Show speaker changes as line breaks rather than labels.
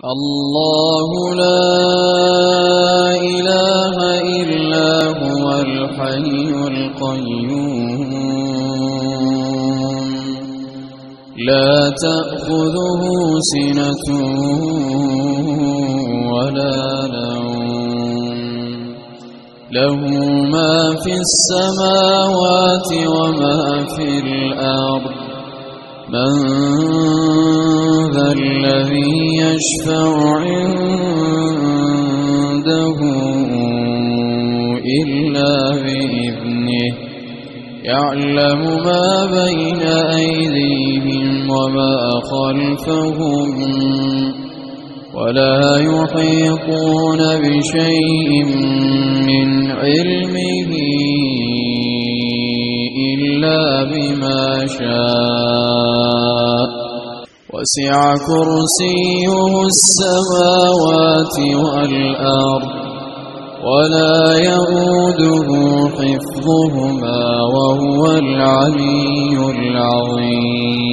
الله لا إله إلا هو الحي القيوم لا تأخذه سنة ولا نوم له ما في السماوات وما في الأرض من ذا الذي يشفع عنده إلا بإذنه يعلم ما بين أيديهم وما خلفهم ولا يحيطون بشيء من علمه إلا بما شاء وسع كرسيه السماوات والأرض ولا يئوده حفظهما وهو العلي العظيم